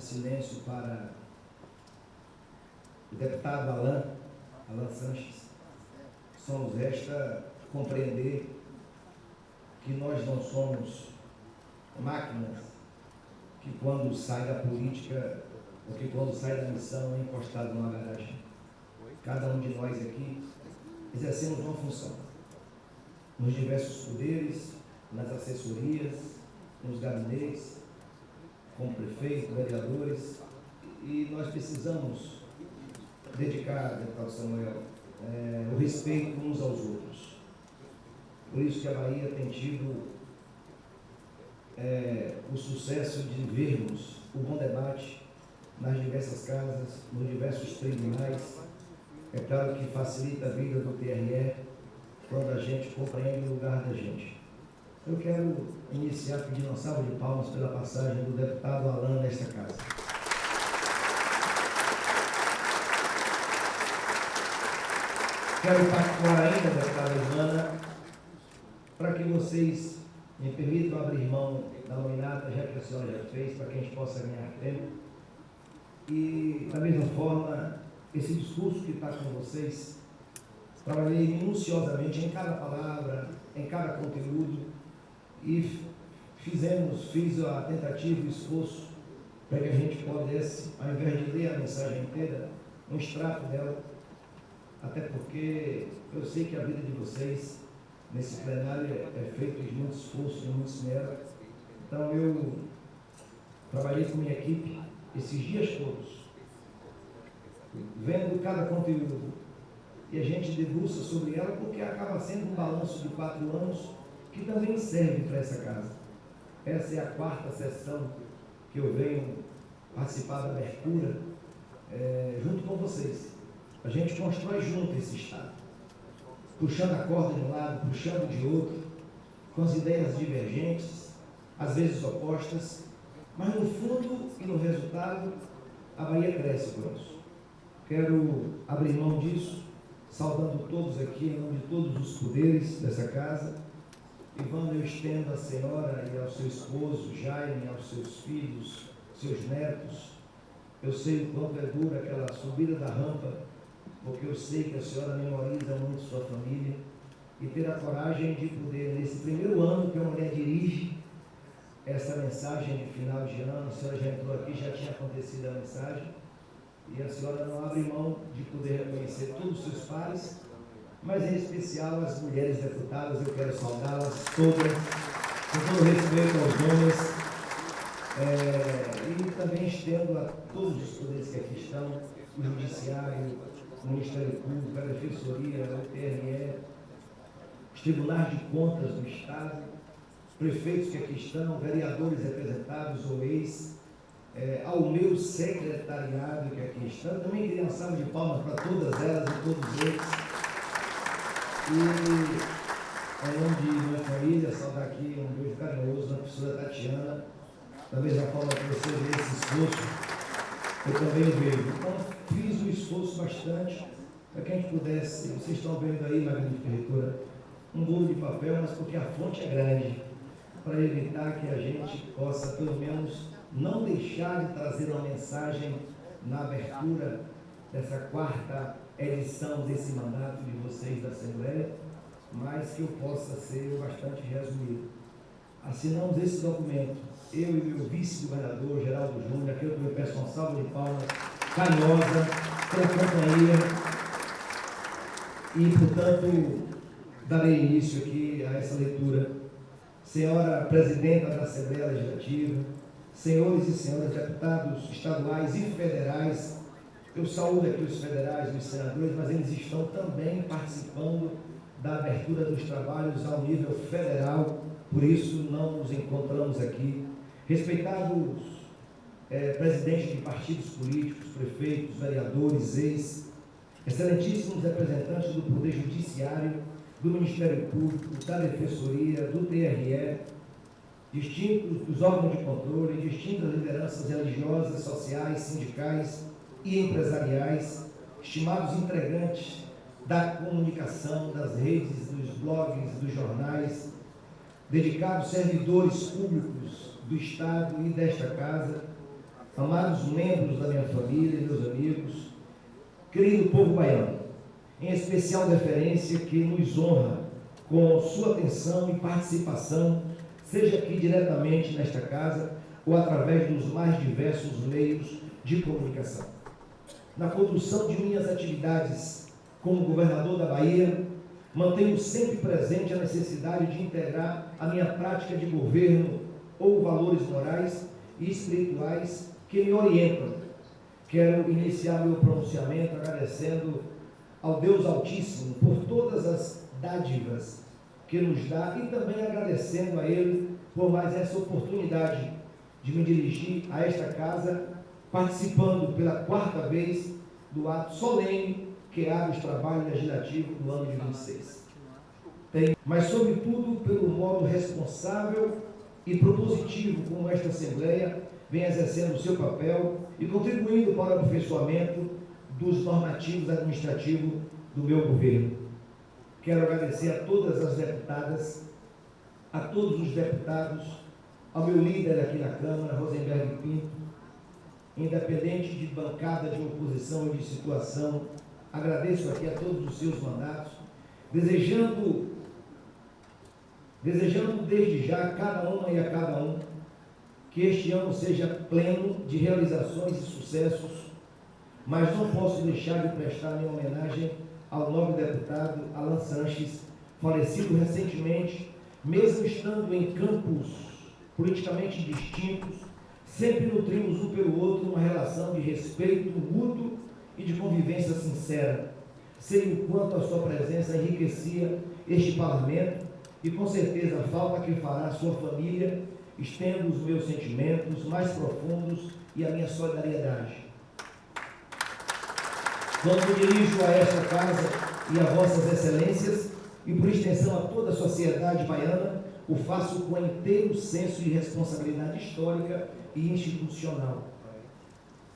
silêncio para o deputado Alan Sanches. Só nos resta compreender que nós não somos máquinas que quando sai da política ou que quando sai da missão é encostado numa garagem. Cada um de nós aqui exercemos uma função nos diversos poderes, nas assessorias, nos gabinetes, como prefeito, vereadores, e nós precisamos dedicar, deputado Samuel, o respeito uns aos outros. Por isso que a Bahia tem tido o sucesso de vermos o bom debate nas diversas casas, nos diversos tribunais. É claro que facilita a vida do TRE quando a gente compreende o lugar da gente. Eu quero iniciar pedindo uma salva de palmas pela passagem do deputado Alan nesta casa. Quero pactuar ainda, deputada Joana, para que vocês me permitam abrir mão da nominata, já que a senhora já fez, para que a gente possa ganhar tempo. E, da mesma forma, esse discurso que está com vocês, trabalhei minuciosamente em cada palavra, em cada conteúdo, e fiz a tentativa e o esforço para que a gente pudesse, ao invés de ler a mensagem inteira, um extrato dela, até porque eu sei que a vida de vocês nesse plenário é feita de muito esforço, de muito esmero. Então eu trabalhei com minha equipe esses dias todos, vendo cada conteúdo, e a gente debruça sobre ela porque acaba sendo um balanço de 4 anos que também serve para essa casa. Essa é a 4ª sessão que eu venho participar da abertura junto com vocês. A gente constrói junto esse Estado, puxando a corda de um lado, puxando de outro, com as ideias divergentes, às vezes opostas, mas no fundo e no resultado, a Bahia cresce por isso. Quero abrir mão disso, saudando todos aqui, em nome de todos os poderes dessa casa. Ivana, eu estendo à senhora e ao seu esposo, Jaime, aos seus filhos, seus netos. Eu sei o quanto é dura aquela subida da rampa, porque eu sei que a senhora memoriza muito sua família, e ter a coragem de poder, nesse primeiro ano que a mulher dirige essa mensagem de final de ano, a senhora já entrou aqui, já tinha acontecido a mensagem, e a senhora não abre mão de poder reconhecer todos os seus pares, mas em especial as mulheres deputadas. Eu quero saudá-las todas, com todo respeito aos nomes, e também estendo a todos os poderes que aqui estão, o Judiciário, o Ministério Público, a Defensoria, o TRE, os Tribunais de Contas do Estado, prefeitos que aqui estão, vereadores representados ou ex, ao meu secretariado que aqui estão. Também queria uma salva de palmas para todas elas e todos eles. E, em nome de minha família, saudar aqui um beijo carinhoso da professora Tatiana, da mesma forma que você vê esse esforço, eu também vejo. Então, fiz o esforço bastante para que a gente pudesse, vocês estão vendo aí, magnífica reitora, um bolo de papel, mas porque a fonte é grande, para evitar que a gente possa, pelo menos, não deixar de trazer uma mensagem na abertura dessa 4ª edição desse mandato de vocês da Assembleia, mas que eu possa ser bastante resumido. Assinamos esse documento, eu e meu vice-governador, Geraldo Júnior, aqui eu também peço uma salva de palmas carinhosa pela companhia, e, portanto, darei início aqui a essa leitura. Senhora Presidenta da Assembleia Legislativa, senhores e senhoras deputados estaduais e federais, eu saúdo aqui os federais e os senadores, mas eles estão também participando da abertura dos trabalhos ao nível federal, por isso não nos encontramos aqui. Respeitados presidentes de partidos políticos, prefeitos, vereadores, excelentíssimos representantes do Poder Judiciário, do Ministério Público, da Defensoria, do TRE, distintos dos órgãos de controle, distintas lideranças religiosas, sociais, sindicais e empresariais, estimados integrantes da comunicação, das redes, dos blogs, dos jornais, dedicados servidores públicos do Estado e desta Casa, amados membros da minha família, meus amigos, querido povo baiano, em especial deferência que nos honra com sua atenção e participação, seja aqui diretamente nesta casa ou através dos mais diversos meios de comunicação. Na condução de minhas atividades como governador da Bahia, mantenho sempre presente a necessidade de integrar a minha prática de governo ou valores morais e espirituais que me orientam. Quero iniciar meu pronunciamento agradecendo ao Deus Altíssimo por todas as dádivas que nos dá e também agradecendo a Ele por mais essa oportunidade de me dirigir a esta casa, participando pela 4ª vez do ato solene que abre os trabalhos legislativos do ano de 26. Mas, sobretudo, pelo modo responsável e propositivo como esta Assembleia vem exercendo o seu papel e contribuindo para o aperfeiçoamento dos normativos administrativos do meu governo. Quero agradecer a todas as deputadas, a todos os deputados, ao meu líder aqui na Câmara, Rosenberg Pinto, independente de bancada, de oposição e de situação, agradeço aqui a todos os seus mandatos, desejando desde já a cada uma e a cada um que este ano seja pleno de realizações e sucessos, mas não posso deixar de prestar minha homenagem ao nobre deputado Alan Sanches, falecido recentemente, mesmo estando em campos politicamente distintos, sempre nutrimos um pelo outro uma relação de respeito mútuo e de convivência sincera. Sei o quanto a sua presença enriquecia este parlamento e com certeza a falta que fará a sua família. Estendo os meus sentimentos mais profundos e a minha solidariedade. Quando me dirijo a esta casa e a vossas excelências, e por extensão a toda a sociedade baiana, o faço com inteiro senso de responsabilidade histórica e institucional.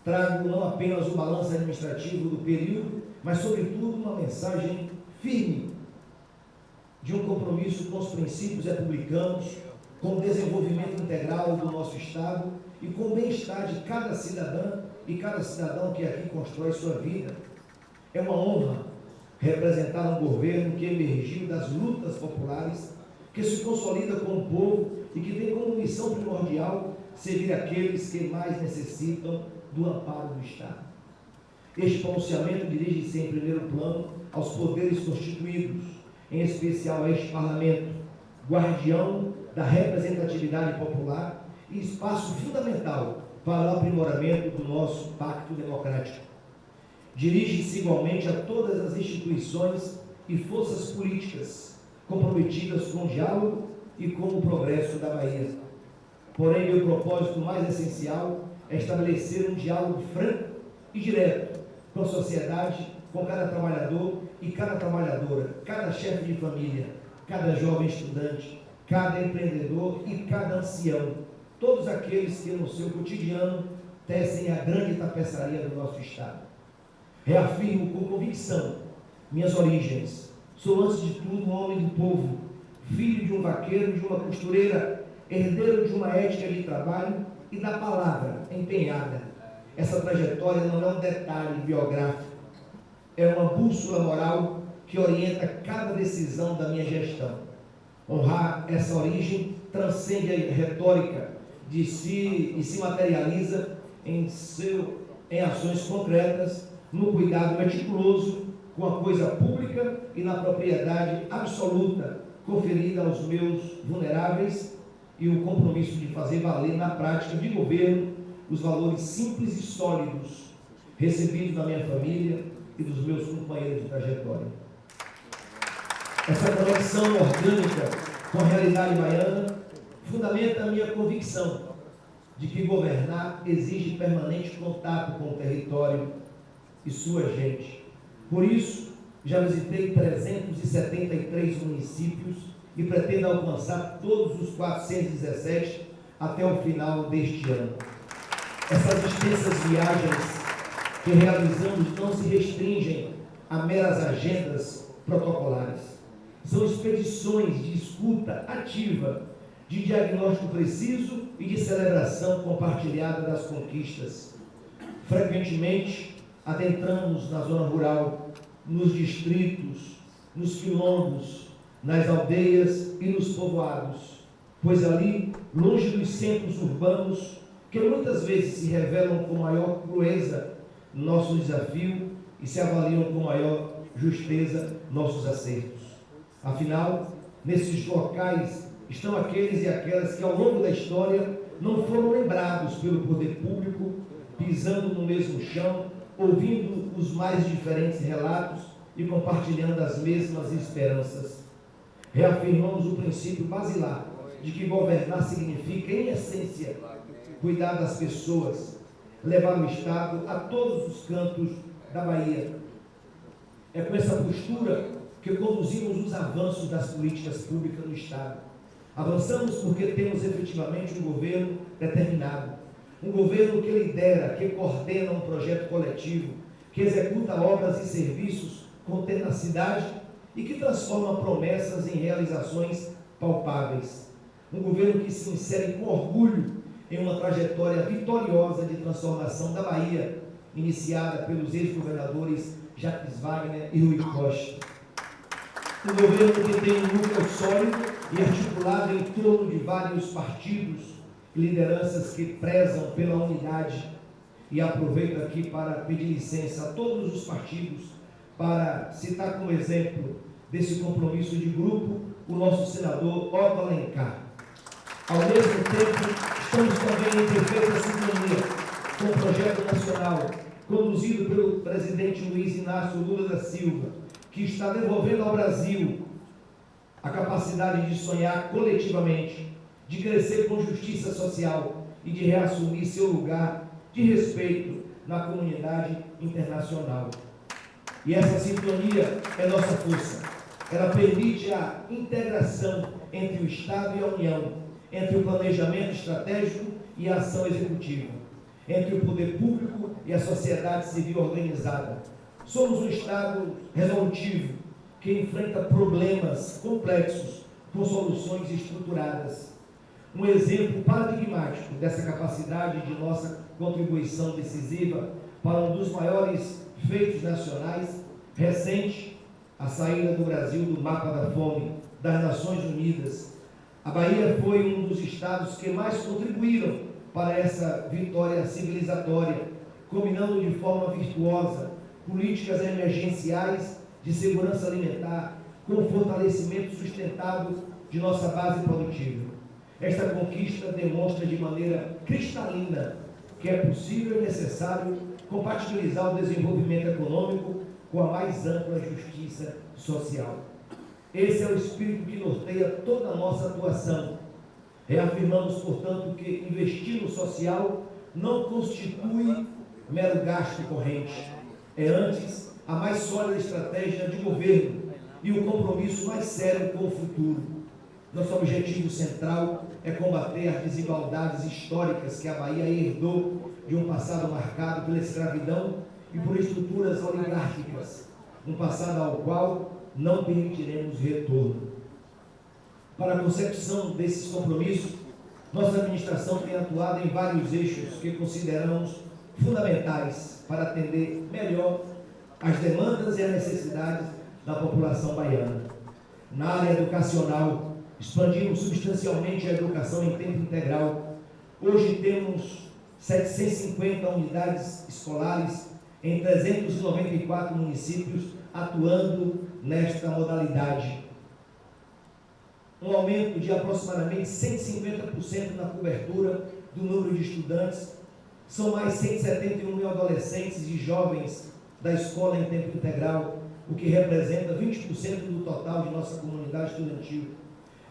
Trago não apenas o balanço administrativo do período, mas, sobretudo, uma mensagem firme de um compromisso com os princípios republicanos, com o desenvolvimento integral do nosso Estado e com o bem-estar de cada cidadã e cada cidadão que aqui constrói sua vida. É uma honra representar um governo que emergiu das lutas populares, que se consolida com o povo e que tem como missão primordial servir aqueles que mais necessitam do amparo do Estado. Este pronunciamento dirige-se em primeiro plano aos poderes constituídos, em especial a este Parlamento, guardião da representatividade popular e espaço fundamental para o aprimoramento do nosso pacto democrático. Dirige-se igualmente a todas as instituições e forças políticas comprometidas com o diálogo e com o progresso da Bahia. Porém, meu propósito mais essencial é estabelecer um diálogo franco e direto com a sociedade, com cada trabalhador e cada trabalhadora, cada chefe de família, cada jovem estudante, cada empreendedor e cada ancião, todos aqueles que no seu cotidiano tecem a grande tapeçaria do nosso Estado. Reafirmo com convicção minhas origens. Sou, antes de tudo, um homem do povo, filho de um vaqueiro, de uma costureira, herdeiro de uma ética de trabalho e da palavra empenhada. Essa trajetória não é um detalhe biográfico, é uma bússola moral que orienta cada decisão da minha gestão. Honrar essa origem transcende a retórica e se materializa em ações concretas, no cuidado meticuloso com a coisa pública e na propriedade absoluta conferida aos meus vulneráveis e o compromisso de fazer valer na prática de governo os valores simples e sólidos recebidos da minha família e dos meus companheiros de trajetória. Essa conexão orgânica com a realidade baiana fundamenta a minha convicção de que governar exige permanente contato com o território e sua gente. Por isso, já visitei 373 municípios e pretendo alcançar todos os 417 até o final deste ano. Essas extensas viagens que realizamos não se restringem a meras agendas protocolares. São expedições de escuta ativa de diagnóstico preciso e de celebração compartilhada das conquistas. Frequentemente, adentramos na zona rural, nos distritos, nos quilombos, nas aldeias e nos povoados, pois ali, longe dos centros urbanos, que muitas vezes se revelam com maior crueza nosso desafio e se avaliam com maior justeza nossos acertos. Afinal, nesses locais estão aqueles e aquelas que ao longo da história não foram lembrados pelo poder público, pisando no mesmo chão, ouvindo os mais diferentes relatos e compartilhando as mesmas esperanças. Reafirmamos o princípio basilar de que governar significa, em essência, cuidar das pessoas, levar o Estado a todos os cantos da Bahia. É com essa postura que conduzimos os avanços das políticas públicas no Estado. Avançamos porque temos efetivamente um governo determinado, um governo que lidera, que coordena um projeto coletivo, que executa obras e serviços com tenacidade e que transforma promessas em realizações palpáveis. Um governo que se insere com orgulho em uma trajetória vitoriosa de transformação da Bahia, iniciada pelos ex-governadores Jacques Wagner e Rui Costa. Um governo que tem um núcleo sólido e articulado em torno de vários partidos e lideranças que prezam pela unidade. E aproveito aqui para pedir licença a todos os partidos para citar como exemplo desse compromisso de grupo o nosso senador Otto Alencar. Ao mesmo tempo, estamos também em perfeita sintonia com o projeto nacional conduzido pelo presidente Luiz Inácio Lula da Silva, que está devolvendo ao Brasil a capacidade de sonhar coletivamente, de crescer com justiça social e de reassumir seu lugar de respeito na comunidade internacional. E essa sintonia é nossa força. Ela permite a integração entre o Estado e a União, entre o planejamento estratégico e a ação executiva, entre o poder público e a sociedade civil organizada. Somos um Estado resolutivo, que enfrenta problemas complexos com soluções estruturadas. Um exemplo paradigmático dessa capacidade de nossa contribuição decisiva para um dos maiores feitos nacionais recente, a saída do Brasil do mapa da fome das Nações Unidas. A Bahia foi um dos estados que mais contribuíram para essa vitória civilizatória, combinando de forma virtuosa políticas emergenciais de segurança alimentar com o fortalecimento sustentado de nossa base produtiva. Esta conquista demonstra de maneira cristalina que é possível e necessário compatibilizar o desenvolvimento econômico com a mais ampla justiça social. Esse é o espírito que norteia toda a nossa atuação. Reafirmamos, portanto, que investir no social não constitui mero gasto corrente. É antes a mais sólida estratégia de governo e o compromisso mais sério com o futuro. Nosso objetivo central é combater as desigualdades históricas que a Bahia herdou de um passado marcado pela escravidão e por estruturas oligárquicas, um passado ao qual não permitiremos retorno. Para a consecução desses compromissos, nossa administração tem atuado em vários eixos que consideramos fundamentais para atender melhor as demandas e as necessidades da população baiana. Na área educacional, expandimos substancialmente a educação em tempo integral. Hoje temos 750 unidades escolares em 394 municípios atuando nesta modalidade. Um aumento de aproximadamente 150% na cobertura do número de estudantes. São mais 171 mil adolescentes e jovens da escola em tempo integral, o que representa 20% do total de nossa comunidade estudantil.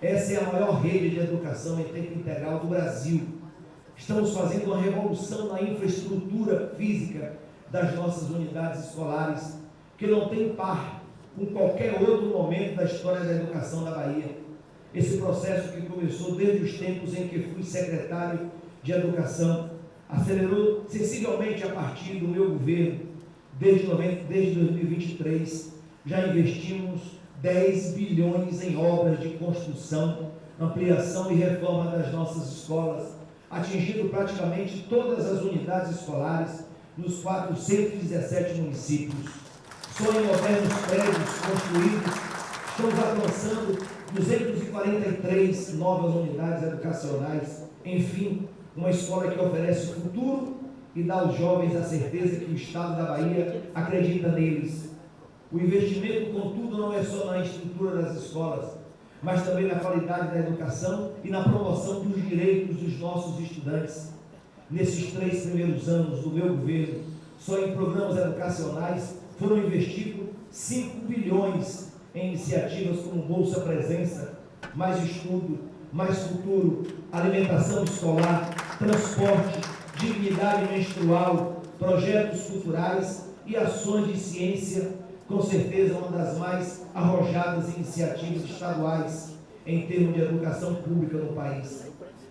Essa é a maior rede de educação em tempo integral do Brasil. Estamos fazendo uma revolução na infraestrutura física das nossas unidades escolares, que não tem par com qualquer outro momento da história da educação da Bahia. Esse processo, que começou desde os tempos em que fui secretário de Educação, acelerou sensivelmente a partir do meu governo. Desde 2023, já investimos 10 bilhões em obras de construção ampliação e reforma das nossas escolas, atingindo praticamente todas as unidades escolares nos 417 municípios. Só em modernos prédios construídos, estamos alcançando 243 novas unidades educacionais. Enfim, uma escola que oferece futuro e dá aos jovens a certeza que o Estado da Bahia acredita neles. O investimento, contudo, não é só na estrutura das escolas, mas também na qualidade da educação e na promoção dos direitos dos nossos estudantes. Nesses 3 primeiros anos do meu governo, só em programas educacionais foram investidos 5 bilhões em iniciativas como Bolsa Presença, Mais Estudo, Mais Futuro, alimentação escolar, transporte, dignidade menstrual, projetos culturais e ações de ciência, com certeza uma das mais arrojadas iniciativas estaduais em termos de educação pública no país.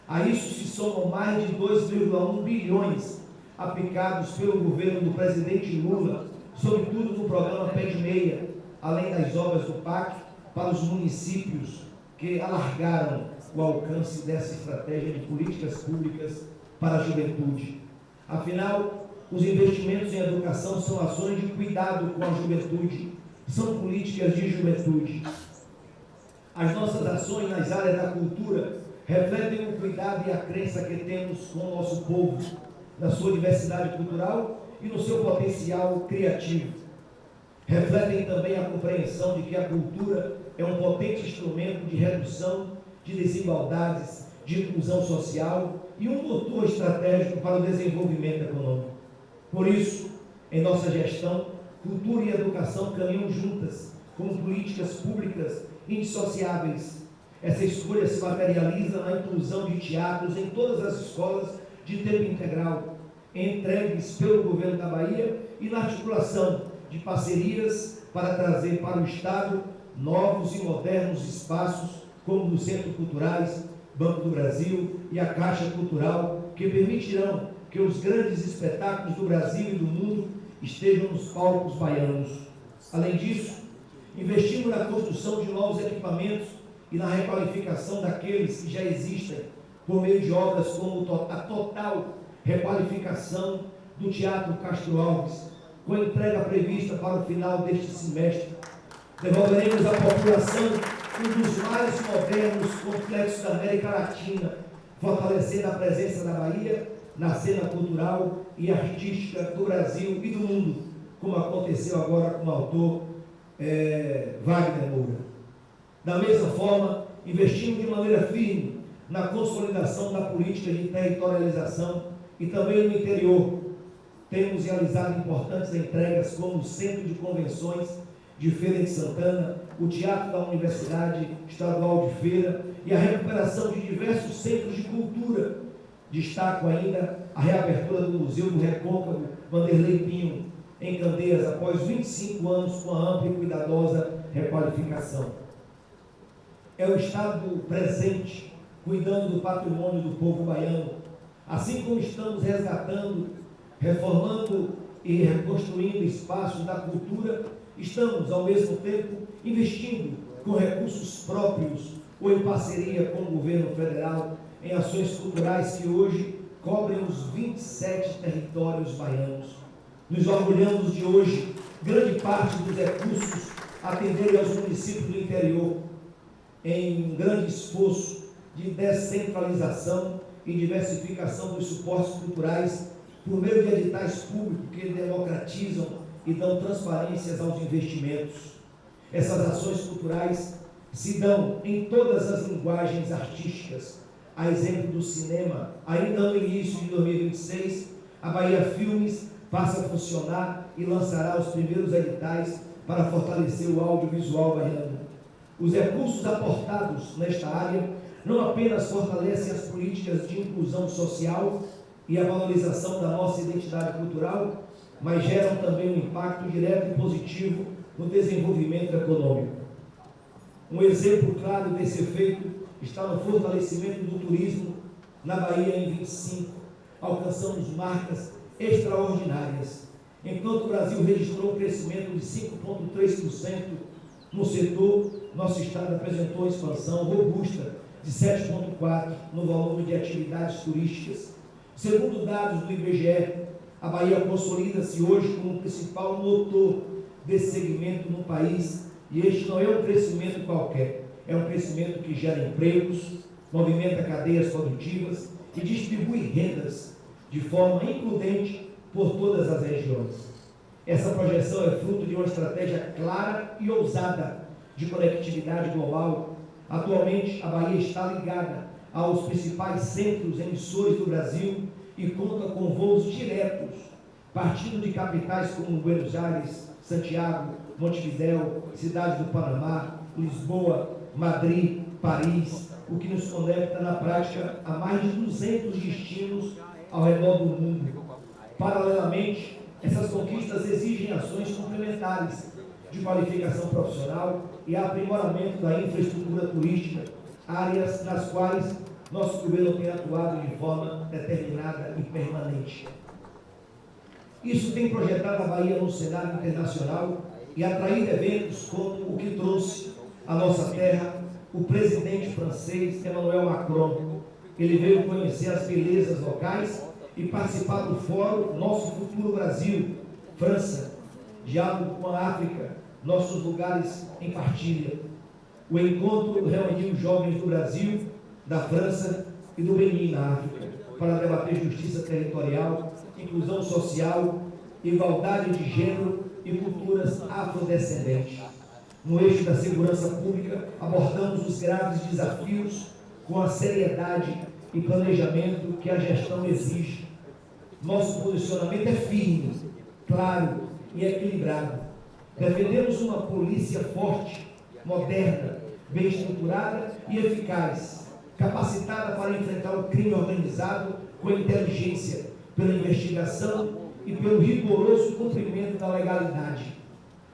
A isso se somam mais de 2,1 bilhões aplicados pelo governo do presidente Lula, sobretudo no programa Pé de Meia, além das obras do PAC para os municípios que alargaram o alcance dessa estratégia de políticas públicas para a juventude. Afinal, os investimentos em educação são ações de cuidado com a juventude, são políticas de juventude. As nossas ações nas áreas da cultura refletem o cuidado e a crença que temos com o nosso povo, na sua diversidade cultural e no seu potencial criativo. Refletem também a compreensão de que a cultura é um potente instrumento de redução de desigualdades, de inclusão social e um motor estratégico para o desenvolvimento econômico. Por isso, em nossa gestão, cultura e educação caminham juntas, como políticas públicas indissociáveis. Essa escolha se materializa na inclusão de teatros em todas as escolas de tempo integral, entregues pelo governo da Bahia, e na articulação de parcerias para trazer para o Estado novos e modernos espaços, como os centros culturais, Banco do Brasil e a Caixa Cultural, que permitirão que os grandes espetáculos do Brasil e do mundo estejam nos palcos baianos. Além disso, investimos na construção de novos equipamentos e na requalificação daqueles que já existem, por meio de obras como a total requalificação do Teatro Castro Alves, com a entrega prevista para o final deste semestre. Devolveremos à população um dos mais modernos complexos da América Latina, fortalecendo a presença da Bahia na cena cultural e artística do Brasil e do mundo, como aconteceu agora com o autor Wagner Moura. Da mesma forma, investimos de maneira firme na consolidação da política de territorialização e também no interior. Temos realizado importantes entregas como o Centro de Convenções de Feira de Santana, o Teatro da Universidade Estadual de Feira e a recuperação de diversos centros de cultura. Destaco ainda a reabertura do Museu do Recôncavo Vanderlei Pinho, em Candeias, após 25 anos com a ampla e cuidadosa requalificação. É o Estado presente, cuidando do patrimônio do povo baiano, assim como estamos resgatando, reformando e reconstruindo espaços da cultura. Estamos, ao mesmo tempo, investindo com recursos próprios ou em parceria com o governo federal em ações culturais que hoje cobrem os 27 territórios baianos. Nos orgulhamos de hoje, grande parte dos recursos atenderem aos municípios do interior, em um grande esforço de descentralização e diversificação dos suportes culturais por meio de editais públicos que democratizam e dão transparências aos investimentos. Essas ações culturais se dão em todas as linguagens artísticas. A exemplo do cinema, ainda no início de 2026, a Bahia Filmes passa a funcionar e lançará os primeiros editais para fortalecer o audiovisual baiano. Os recursos aportados nesta área não apenas fortalecem as políticas de inclusão social e a valorização da nossa identidade cultural, mas geram também um impacto direto e positivo no desenvolvimento econômico. Um exemplo claro desse efeito está no fortalecimento do turismo na Bahia em 25. Alcançamos marcas extraordinárias. Enquanto o Brasil registrou um crescimento de 5,3% no setor, nosso estado apresentou expansão robusta de 7,4% no volume de atividades turísticas. Segundo dados do IBGE, a Bahia consolida-se hoje como o principal motor desse segmento no país, e este não é um crescimento qualquer, é um crescimento que gera empregos, movimenta cadeias produtivas e distribui rendas de forma includente por todas as regiões. Essa projeção é fruto de uma estratégia clara e ousada de conectividade global. Atualmente, a Bahia está ligada aos principais centros emissores do Brasil e conta com voos diretos, partindo de capitais como Buenos Aires, Santiago, Montevidéu, Cidade do Panamá, Lisboa, Madrid, Paris, o que nos conecta na prática a mais de 200 destinos ao redor do mundo. Paralelamente, essas conquistas exigem ações complementares de qualificação profissional e aprimoramento da infraestrutura turística, áreas nas quais nosso governo tem atuado de forma determinada e permanente. Isso tem projetado a Bahia no cenário internacional e atraído eventos como o que trouxe à nossa terra o presidente francês Emmanuel Macron. Ele veio conhecer as belezas locais e participar do fórum Nosso Futuro Brasil, França, diálogo com a África, nossos lugares em partilha. O encontro reuniu jovens do Brasil, da França e do Benin na África, para debater justiça territorial, inclusão social, igualdade de gênero e culturas afrodescendentes. No eixo da segurança pública, abordamos os graves desafios com a seriedade e planejamento que a gestão exige. Nosso posicionamento é firme, claro e equilibrado. Defendemos uma polícia forte, moderna, bem estruturada e eficaz, capacitada para enfrentar o crime organizado com inteligência, pela investigação e pelo rigoroso cumprimento da legalidade.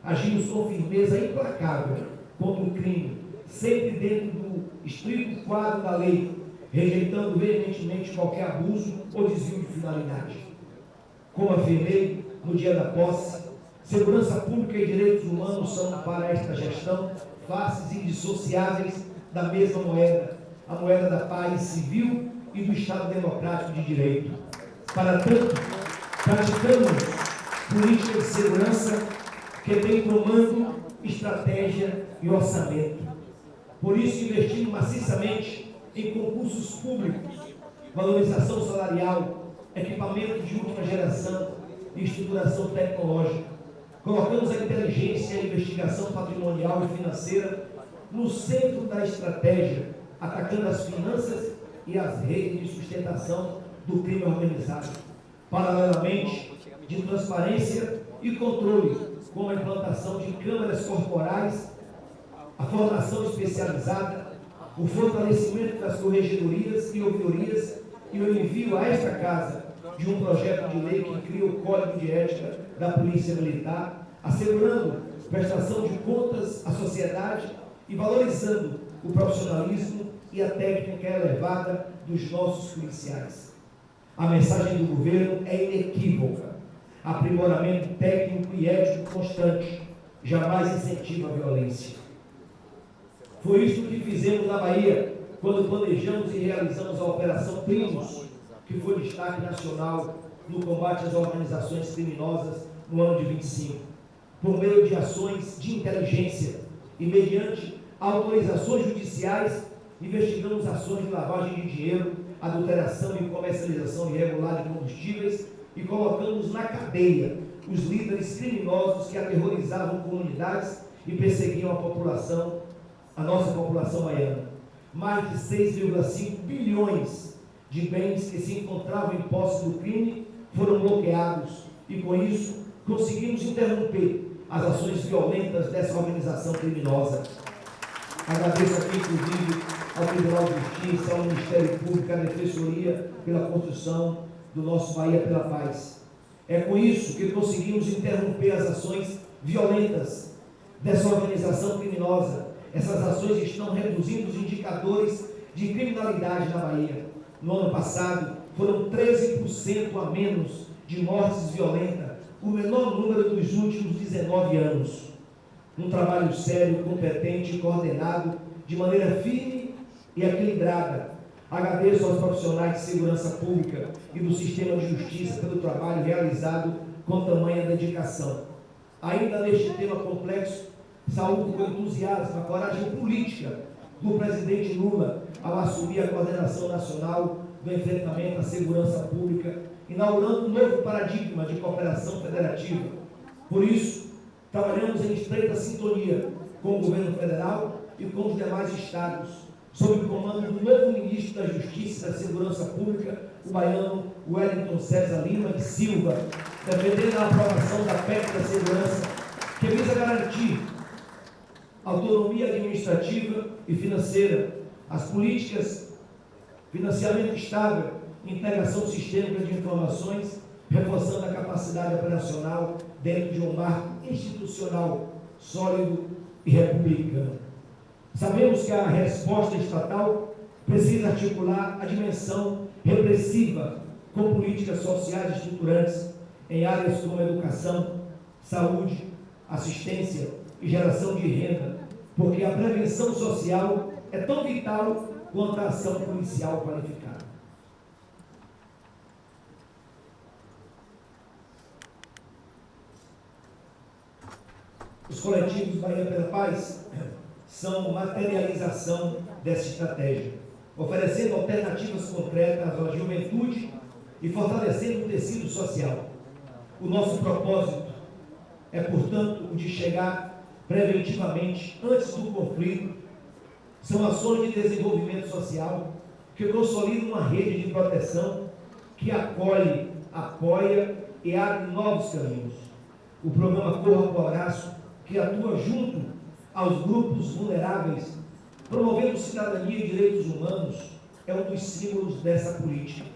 Agimos com firmeza implacável contra o crime, sempre dentro do estrito quadro da lei, rejeitando veementemente qualquer abuso ou desvio de finalidade. Como afirmei no dia da posse, segurança pública e direitos humanos são para esta gestão faces indissociáveis da mesma moeda, a moeda da paz civil e do Estado democrático de direito. Para tanto, praticamos política de segurança que tem comando, estratégia e orçamento. Por isso, investimos maciçamente em concursos públicos, valorização salarial, equipamento de última geração e estruturação tecnológica. Colocamos a inteligência e a investigação patrimonial e financeira no centro da estratégia, atacando as finanças e as redes de sustentação do crime organizado. Paralelamente, de transparência e controle, como a implantação de câmeras corporais, a formação especializada, o fortalecimento das corregedorias e ouvidorias e o envio a esta casa de um projeto de lei que cria o Código de Ética da Polícia Militar, assegurando prestação de contas à sociedade e valorizando o profissionalismo e a técnica elevada dos nossos policiais. A mensagem do governo é inequívoca: aprimoramento técnico e ético constante, jamais incentiva a violência. Foi isso que fizemos na Bahia, quando planejamos e realizamos a Operação Primos, que foi destaque nacional no combate às organizações criminosas no ano de 25. Por meio de ações de inteligência e mediante autorizações judiciais, investigamos ações de lavagem de dinheiro, adulteração e comercialização irregular de combustíveis e colocamos na cadeia os líderes criminosos que aterrorizavam comunidades e perseguiam a nossa população baiana. Mais de 6,5 bilhões de bens que se encontravam em posse do crime foram bloqueados e, com isso, conseguimos interromper as ações violentas dessa organização criminosa. Agradeço aqui, inclusive, ao Tribunal de Justiça, ao Ministério Público, à Defensoria pela construção do nosso Bahia pela Paz. É com isso que conseguimos interromper as ações violentas dessa organização criminosa. Essas ações estão reduzindo os indicadores de criminalidade na Bahia. No ano passado, foram 13% a menos de mortes violentas, o menor número dos últimos 19 anos. Um trabalho sério, competente e coordenado de maneira firme e equilibrada. Agradeço aos profissionais de segurança pública e do sistema de justiça pelo trabalho realizado com tamanha dedicação. Ainda neste tema complexo, saúdo com entusiasmo a coragem política do presidente Lula ao assumir a coordenação nacional do enfrentamento à segurança pública, inaugurando um novo paradigma de cooperação federativa. Por isso, trabalhamos em estreita sintonia com o governo federal e com os demais estados, sob o comando do novo ministro da Justiça e da Segurança Pública, o baiano Wellington César Lima de Silva, defendendo a aprovação da PEC da segurança, que visa garantir autonomia administrativa e financeira, as políticas, financiamento estável, integração sistêmica de informações, reforçando a capacidade operacional dentro de um marco institucional sólido e republicano. Sabemos que a resposta estatal precisa articular a dimensão repressiva com políticas sociais estruturantes em áreas como educação, saúde, assistência e geração de renda, porque a prevenção social é tão vital quanto a ação policial qualificada. Os coletivos Bahia pela Paz são materialização dessa estratégia, oferecendo alternativas concretas à juventude e fortalecendo o tecido social. O nosso propósito é, portanto, o de chegar preventivamente antes do conflito. São ações de desenvolvimento social que consolidam uma rede de proteção que acolhe, apoia e abre novos caminhos. O programa Corra pro Abraço, que atua junto aos grupos vulneráveis, promovendo cidadania e direitos humanos, é um dos símbolos dessa política.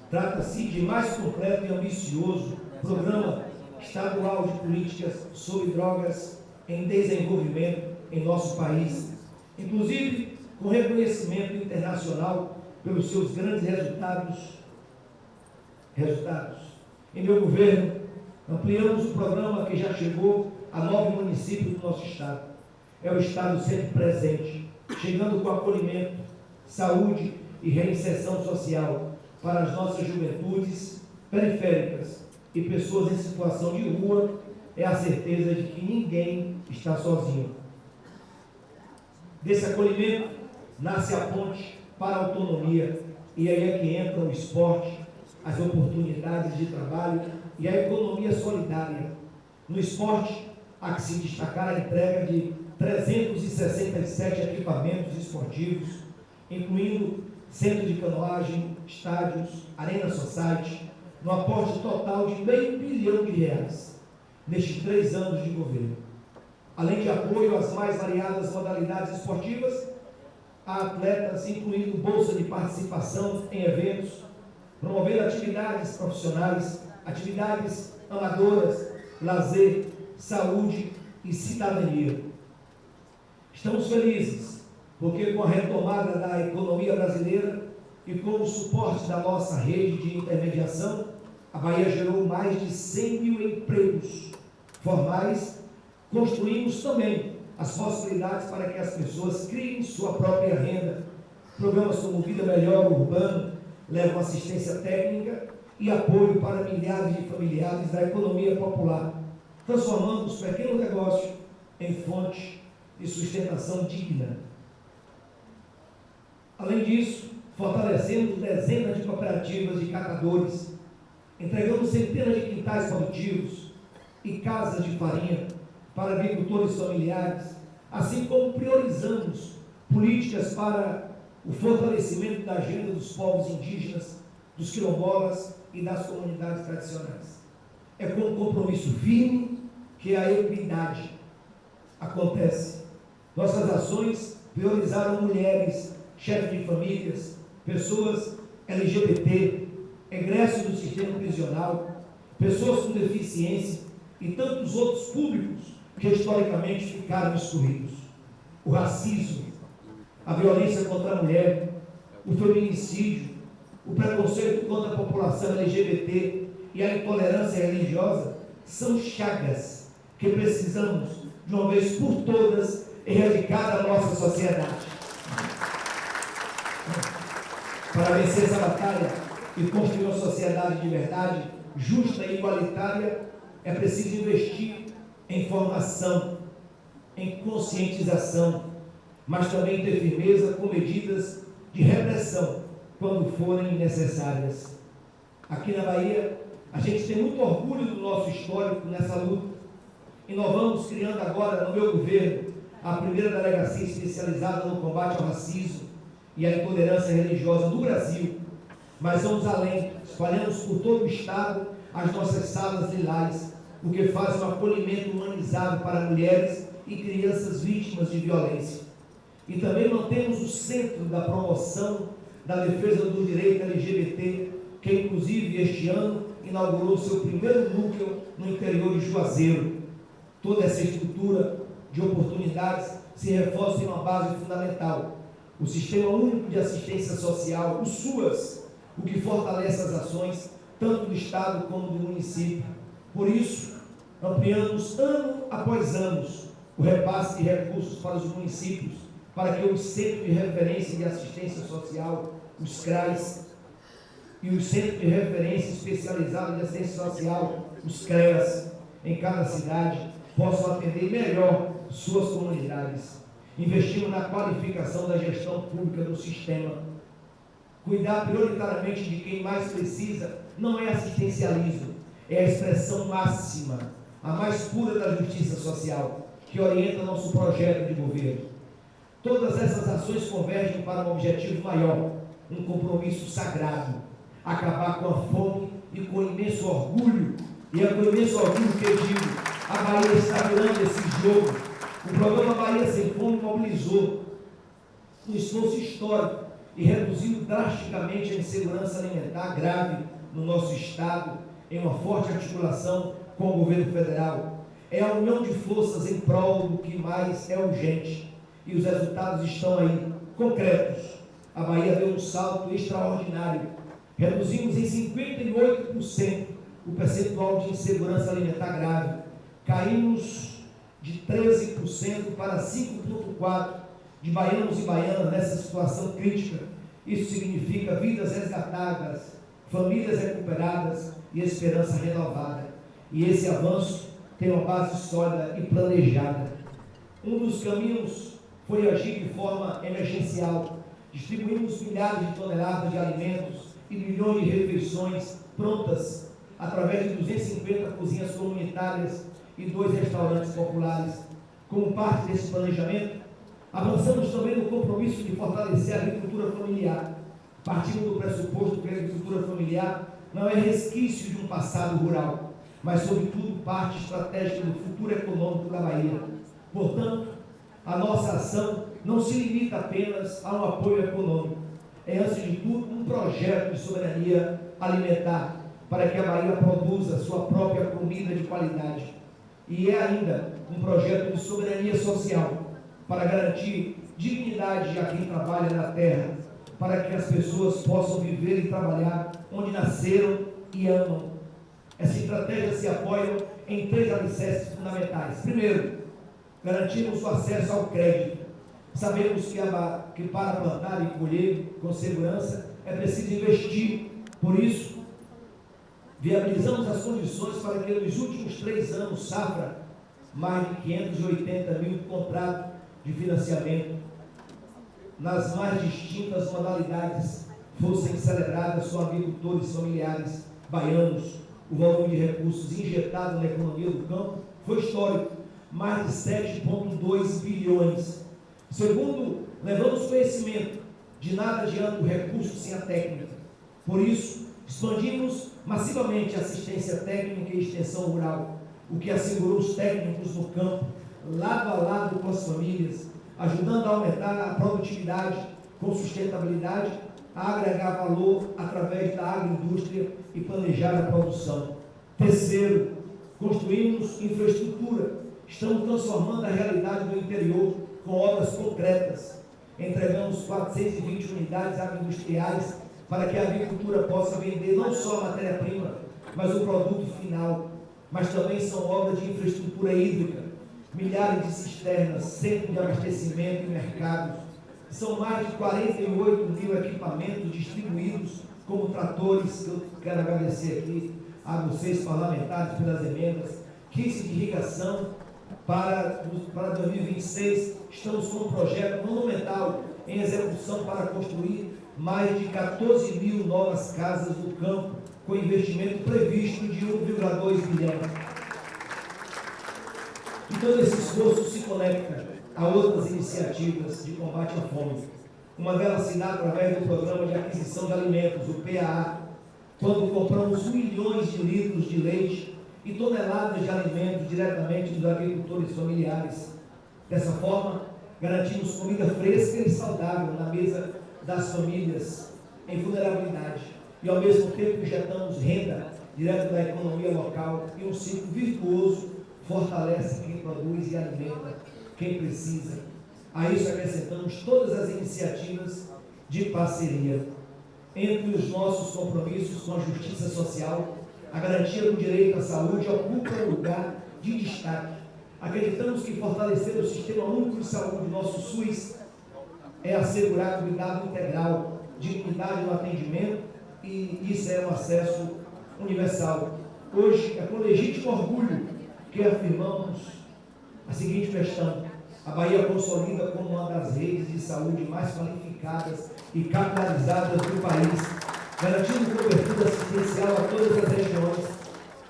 Trata-se de mais completo e ambicioso programa estadual de políticas sobre drogas em desenvolvimento em nosso país, inclusive com reconhecimento internacional pelos seus grandes resultados. Em meu governo, ampliamos o programa que já chegou a 9 municípios do nosso estado. É o estado sempre presente, chegando com acolhimento, saúde e reinserção social para as nossas juventudes periféricas e pessoas em situação de rua. É a certeza de que ninguém está sozinho. Desse acolhimento nasce a ponte para a autonomia, e aí é que entra o esporte, as oportunidades de trabalho e a economia solidária. No esporte, há que se destacar a entrega de 367 equipamentos esportivos, incluindo centro de canoagem, estádios, arena society, no aporte total de R$500 milhão nestes 3 anos de governo. Além de apoio às mais variadas modalidades esportivas, há atletas incluindo bolsa de participação em eventos, promovendo atividades profissionais, atividades amadoras, lazer, saúde e cidadania. Estamos felizes, porque com a retomada da economia brasileira e com o suporte da nossa rede de intermediação, a Bahia gerou mais de 100 mil empregos formais. Construímos também as possibilidades para que as pessoas criem sua própria renda. Programas como Vida Melhor Urbano levam assistência técnica e apoio para milhares de familiares da economia popular, transformando os pequenos negócios em fonte de sustentação digna. Além disso, fortalecemos dezenas de cooperativas de catadores, entregamos centenas de quintais produtivos e casas de farinha para agricultores familiares, assim como priorizamos políticas para o fortalecimento da agenda dos povos indígenas, dos quilombolas e das comunidades tradicionais. É com um compromisso firme que a equidade acontece. Nossas ações priorizaram mulheres, chefes de famílias, pessoas LGBT, egressos do sistema prisional, pessoas com deficiência e tantos outros públicos que historicamente ficaram excluídos. O racismo, a violência contra a mulher, o feminicídio, o preconceito contra a população LGBT e a intolerância religiosa são chagas que precisamos, de uma vez por todas, erradicar da nossa sociedade. Para vencer essa batalha e construir uma sociedade de verdade, justa e igualitária, é preciso investir em formação, em conscientização, mas também ter firmeza com medidas de repressão quando forem necessárias. Aqui na Bahia, a gente tem muito orgulho do nosso histórico nessa luta. Inovamos criando agora, no meu governo, a primeira delegacia especializada no combate ao racismo e à intolerância religiosa do Brasil. Mas vamos além, espalhamos por todo o estado as nossas salas lilás, o que faz um acolhimento humanizado para mulheres e crianças vítimas de violência. E também mantemos o centro da promoção da defesa do direito LGBT, que inclusive este ano inaugurou seu primeiro núcleo no interior de Juazeiro. Toda essa estrutura de oportunidades se reforça em uma base fundamental: o Sistema Único de Assistência Social, o SUAS, o que fortalece as ações tanto do Estado como do município. Por isso, ampliamos ano após ano o repasse de recursos para os municípios, para que os Centros de Referência de Assistência Social, os CRAs, e os Centros de Referência Especializados de Assistência Social, os CREAS, em cada cidade, possam atender melhor suas comunidades. Investimos na qualificação da gestão pública do sistema. Cuidar prioritariamente de quem mais precisa não é assistencialismo, é a expressão máxima, a mais pura da justiça social, que orienta nosso projeto de governo. Todas essas ações convergem para um objetivo maior, um compromisso sagrado: acabar com a fome e com imenso orgulho. E é com imenso orgulho que eu digo: a Bahia está virando esse jogo. O programa Bahia Sem Fome mobilizou um esforço histórico e reduziu drasticamente a insegurança alimentar grave no nosso estado, em uma forte articulação com o governo federal. É a união de forças em prol do que mais é urgente, e os resultados estão aí, concretos. A Bahia deu um salto extraordinário. Reduzimos em 58% o percentual de insegurança alimentar grave. Caímos de 13% para 5,4% de baianos e baianas nessa situação crítica. Isso significa vidas resgatadas, famílias recuperadas e esperança renovada. E esse avanço tem uma base sólida e planejada. Um dos caminhos foi agir de forma emergencial. Distribuímos milhares de toneladas de alimentos e milhões de refeições prontas através de 250 cozinhas comunitárias e 2 restaurantes populares. Como parte desse planejamento, avançamos também no compromisso de fortalecer a agricultura familiar, partindo do pressuposto que a agricultura familiar não é resquício de um passado rural, mas, sobretudo, parte estratégica do futuro econômico da Bahia. Portanto, a nossa ação não se limita apenas a um apoio econômico. É, antes de tudo, um projeto de soberania alimentar, para que a Bahia produza sua própria comida de qualidade. E é ainda um projeto de soberania social, para garantir dignidade a quem trabalha na terra, para que as pessoas possam viver e trabalhar onde nasceram e amam. Essa estratégia se apoia em 3 alicerces fundamentais. Primeiro, garantimos o acesso ao crédito. Sabemos que para plantar e colher com segurança é preciso investir. Por isso, viabilizamos as condições para que nos últimos 3 anos, safra, mais de 580 mil contratos de financiamento nas mais distintas modalidades fossem celebradas com agricultores familiares baianos. O volume de recursos injetado na economia do campo foi histórico, mais de 7,2 bilhões. Segundo, levamos conhecimento: de nada adianta o recurso sem a técnica. Por isso, expandimos massivamente a assistência técnica e extensão rural, o que assegurou os técnicos no campo, lado a lado com as famílias, ajudando a aumentar a produtividade com sustentabilidade, a agregar valor através da agroindústria e planejar a produção. Terceiro, construímos infraestrutura. Estamos transformando a realidade do interior com obras concretas. Entregamos 420 unidades agroindustriais para que a agricultura possa vender não só a matéria-prima, mas o produto final. Mas também são obras de infraestrutura hídrica, milhares de cisternas, centro de abastecimento e mercados, São mais de 48 mil equipamentos distribuídos, como tratores, que eu quero agradecer aqui a vocês parlamentares pelas emendas, kits de irrigação para 2026. Estamos com um projeto monumental em execução para construir mais de 14 mil novas casas no campo, com investimento previsto de 1,2 bilhão. E todo esse esforço se conecta a outras iniciativas de combate à fome. Uma delas se dá através do Programa de Aquisição de Alimentos, o PAA, quando compramos milhões de litros de leite e toneladas de alimentos diretamente dos agricultores familiares. Dessa forma, garantimos comida fresca e saudável na mesa das famílias em vulnerabilidade e, ao mesmo tempo, injetamos renda direto da economia local, e um ciclo virtuoso fortalece quem produz e alimenta quem precisa. A isso acrescentamos todas as iniciativas de parceria. Entre os nossos compromissos com a justiça social, a garantia do direito à saúde ocupa um lugar de destaque. Acreditamos que fortalecer o Sistema Único de Saúde, nosso SUS, é assegurar cuidado integral, dignidade no atendimento, e isso é um acesso universal. Hoje, é com legítimo orgulho que afirmamos a seguinte questão: a Bahia consolida como uma das redes de saúde mais qualificadas e capitalizadas do país, garantindo cobertura assistencial a todas as regiões.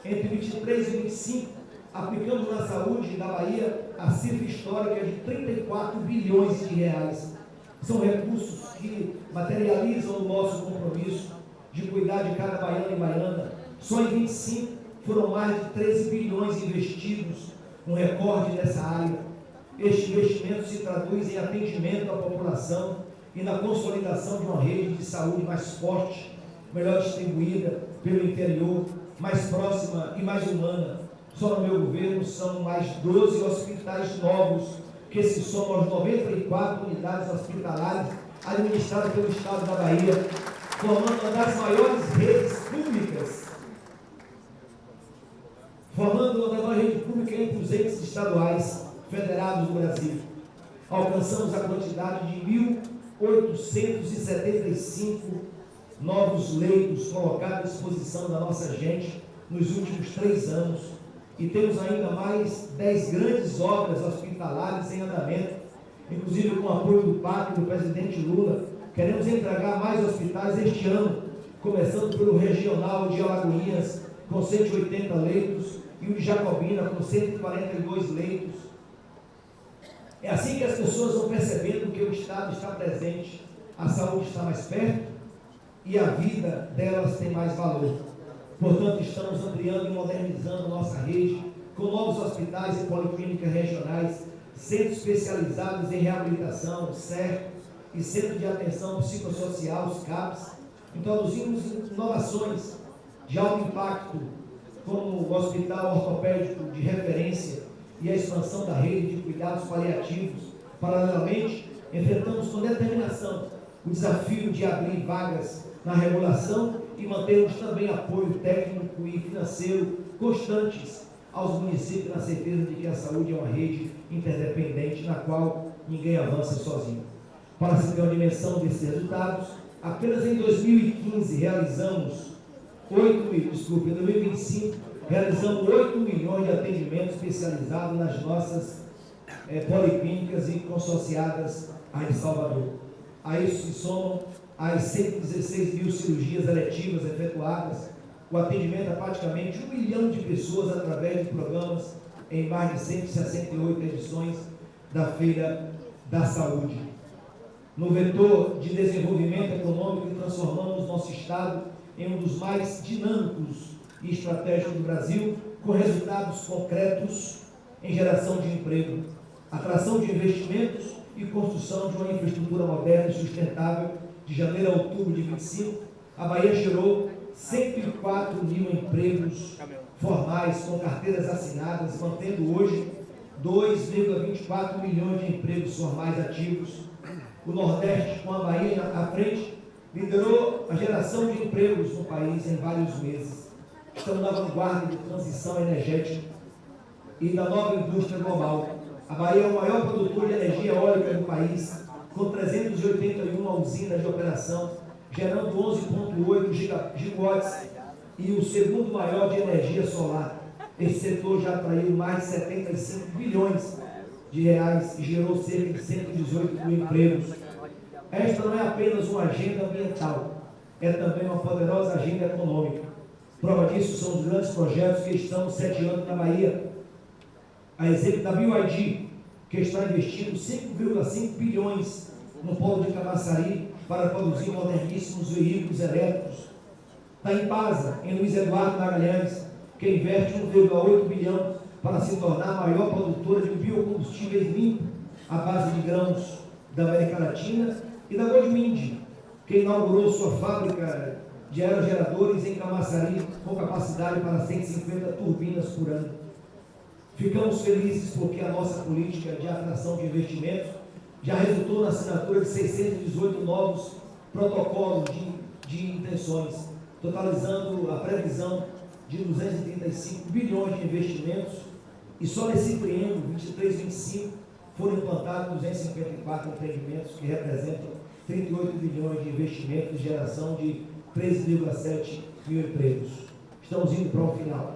Entre 23 e 25, aplicamos na saúde da Bahia a cifra histórica de 34 bilhões de reais. São recursos que materializam o nosso compromisso de cuidar de cada baiano e baiana. Só em 25 foram mais de 13 bilhões investidos, um recorde nessa área. Este investimento se traduz em atendimento à população e na consolidação de uma rede de saúde mais forte, melhor distribuída pelo interior, mais próxima e mais humana. Só no meu governo são mais 12 hospitais novos, que se somam aos 94 unidades hospitalares administradas pelo Estado da Bahia, formando uma das maiores redes públicas, entre os entes estaduais federados do Brasil. Alcançamos a quantidade de 1.875 novos leitos colocados à disposição da nossa gente nos últimos 3 anos, e temos ainda mais 10 grandes obras hospitalares em andamento, inclusive com o apoio do PAC do presidente Lula. Queremos entregar mais hospitais este ano, começando pelo Regional de Alagoinhas, com 180 leitos, e o de Jacobina, com 142 leitos. É assim que as pessoas vão percebendo que o Estado está presente, a saúde está mais perto e a vida delas tem mais valor. Portanto, estamos ampliando e modernizando nossa rede, com novos hospitais e policlínicas regionais, centros especializados em reabilitação, CER, e Centro de Atenção Psicossocial, os CAPs. Introduzimos inovações de alto impacto, como o Hospital Ortopédico de Referência e a expansão da rede de cuidados paliativos. Paralelamente, enfrentamos com determinação o desafio de abrir vagas na regulação e mantermos também apoio técnico e financeiro constantes aos municípios, na certeza de que a saúde é uma rede interdependente na qual ninguém avança sozinho. Para se ter uma dimensão desses resultados, apenas em 2015 em 2025, realizamos 8 milhões de atendimentos especializados nas nossas policlínicas e consorciadas aí de Salvador. A isso se somam as 116 mil cirurgias eletivas efetuadas, o atendimento a praticamente 1 milhão de pessoas através de programas em mais de 168 edições da Feira da Saúde. No vetor de desenvolvimento econômico, transformamos nosso Estado em um dos mais dinâmicos e estratégicos do Brasil, com resultados concretos em geração de emprego, atração de investimentos e construção de uma infraestrutura moderna e sustentável. De janeiro a outubro de 25, a Bahia gerou 104 mil empregos formais com carteiras assinadas, mantendo hoje 2,24 milhões de empregos formais ativos. O Nordeste, com a Bahia à frente, liderou a geração de empregos no país em vários meses. Estamos na vanguarda de transição energética e da nova indústria global. A Bahia é o maior produtor de energia eólica do país, com 381 usinas de operação, gerando 11,8 gigawatts e o segundo maior de energia solar. Esse setor já atraiu mais de 75 bilhões de reais e gerou cerca de 118 mil empregos. Esta não é apenas uma agenda ambiental, é também uma poderosa agenda econômica. Prova disso são os grandes projetos que estão sediando na Bahia. A exemplo da BYD, que está investindo 5,5 bilhões no polo de Camaçari para produzir moderníssimos veículos elétricos. Da Impasa, em Luiz Eduardo Magalhães, que investe 1,8 bilhão para se tornar a maior produtora de biocombustíveis limpos à base de grãos da América Latina, e da Goldwind, que inaugurou sua fábrica de aerogeradores em Camaçari com capacidade para 150 turbinas por ano. Ficamos felizes porque a nossa política de atração de investimentos já resultou na assinatura de 618 novos protocolos de intenções, totalizando a previsão de 235 bilhões de investimentos, e só nesse triênio, 23-25, foram implantados 254 empreendimentos que representam 38 bilhões de investimentos e geração de 13,7 mil empregos. Estamos indo para o final.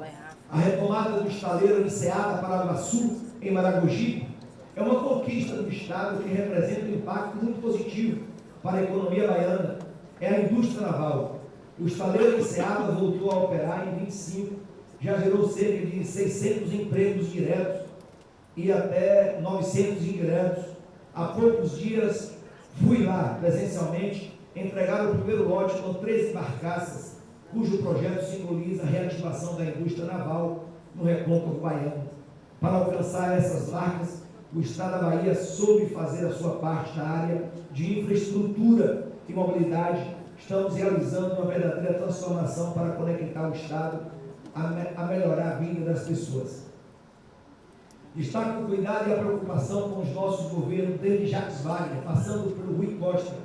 A retomada do estaleiro iniciada para Paraguaçu, em Maragogi, é uma conquista do Estado que representa um impacto muito positivo para a economia baiana. É a indústria naval. O estaleiro Enseada voltou a operar em 25, já gerou cerca de 600 empregos diretos e até 900 indiretos. Há poucos dias fui lá presencialmente entregar o primeiro lote com 13 barcaças, cujo projeto simboliza a reativação da indústria naval no recôncavo baiano. Para alcançar essas marcas, o Estado da Bahia soube fazer a sua parte na área de infraestrutura e mobilidade. Estamos realizando uma verdadeira transformação para conectar o Estado a melhorar a vida das pessoas. Destaco o cuidado e a preocupação com os nossos governos, desde Jacques Wagner, passando pelo Rui Costa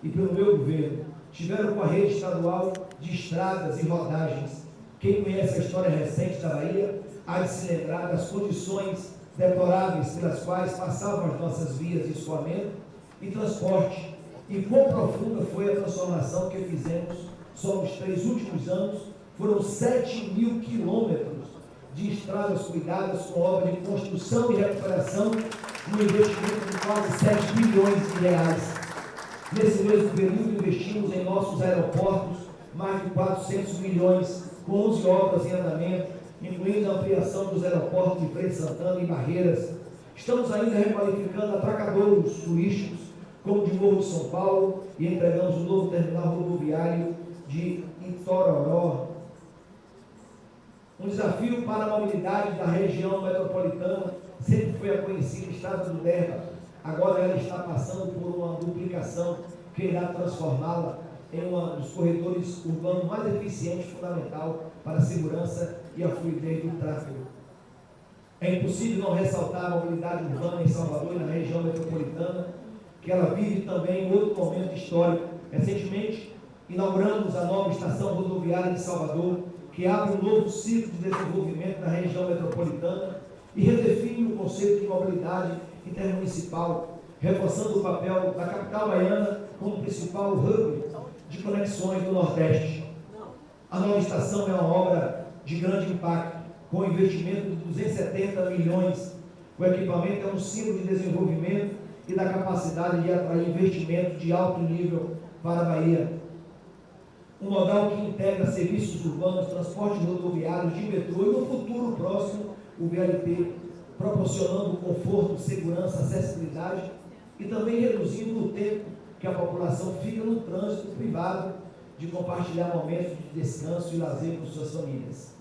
e pelo meu governo. Tiveram com a rede estadual de estradas e rodagens. Quem conhece a história recente da Bahia há de se lembrar das condições deploráveis pelas quais passavam as nossas vias de escoamento e transporte, e quão profunda foi a transformação que fizemos só nos 3 últimos anos. Foram 7 mil quilômetros de estradas cuidadas com obra de construção e recuperação, um investimento de quase 7 bilhões de reais. Nesse mesmo período, investimos em nossos aeroportos mais de 400 milhões, com 11 obras em andamento, incluindo a ampliação dos aeroportos de Feira de Santana e Barreiras. Estamos ainda requalificando atracadouros turísticos, como o de Morro de São Paulo, e entregamos o novo terminal rodoviário de Itororó. Um desafio para a mobilidade da região metropolitana sempre foi a conhecida Estrada do Derba. Agora ela está passando por uma duplicação que irá transformá-la em um dos corredores urbanos mais eficientes e fundamental para a segurança e a fluidez do tráfego. É impossível não ressaltar a mobilidade urbana em Salvador e na região metropolitana, que ela vive também em outro momento histórico. Recentemente, inauguramos a nova estação rodoviária de Salvador, que abre um novo ciclo de desenvolvimento na região metropolitana e redefine o conceito de mobilidade intermunicipal, reforçando o papel da capital baiana como principal hub de conexões do Nordeste. A nova estação é uma obra de grande impacto, com investimento de 270 milhões. O equipamento é um símbolo de desenvolvimento e da capacidade de atrair investimento de alto nível para a Bahia. Um modal que integra serviços urbanos, transportes rodoviários, de metrô e, no futuro próximo, o VLT, proporcionando conforto, segurança, acessibilidade e também reduzindo o tempo que a população fica no trânsito privado de compartilhar momentos de descanso e lazer com suas famílias.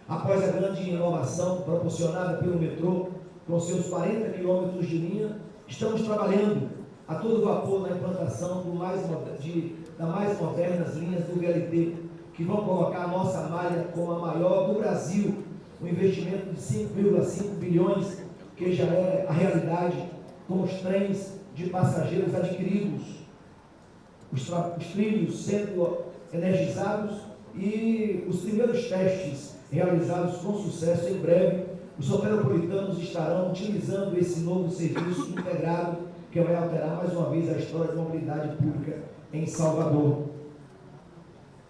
Após a grande inovação proporcionada pelo metrô, com seus 40 quilômetros de linha, estamos trabalhando a todo vapor na implantação das mais modernas linhas do VLT, que vão colocar a nossa malha como a maior do Brasil, um investimento de 5,5 bilhões, que já é a realidade, com os trens de passageiros adquiridos, os trilhos sendo energizados e os primeiros testes realizados com sucesso. Em breve, os soteropolitanos estarão utilizando esse novo serviço integrado que vai alterar mais uma vez a história da mobilidade pública em Salvador.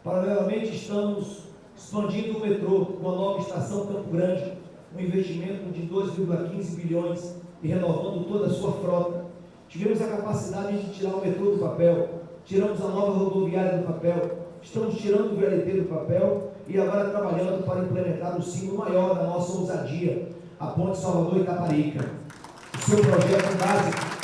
Paralelamente, estamos expandindo o metrô com a nova estação Campo Grande, um investimento de 2,15 bilhões e renovando toda a sua frota. Tivemos a capacidade de tirar o metrô do papel, tiramos a nova rodoviária do papel, estamos tirando o VLT do papel e agora trabalhando para implementar o símbolo maior da nossa ousadia, a Ponte Salvador-Itaparica. O seu projeto básico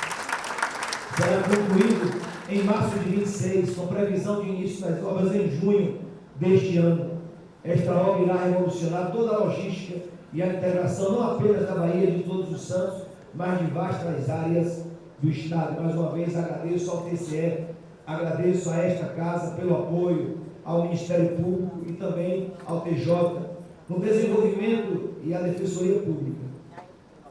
será concluído em março de 26, com previsão de início das obras em junho deste ano. Esta obra irá revolucionar toda a logística e a integração não apenas da Bahia de Todos os Santos, mas de vastas áreas do Estado. Mais uma vez agradeço ao TCE, agradeço a esta casa pelo apoio, ao Ministério Público e também ao TJ, no desenvolvimento e à Defensoria Pública.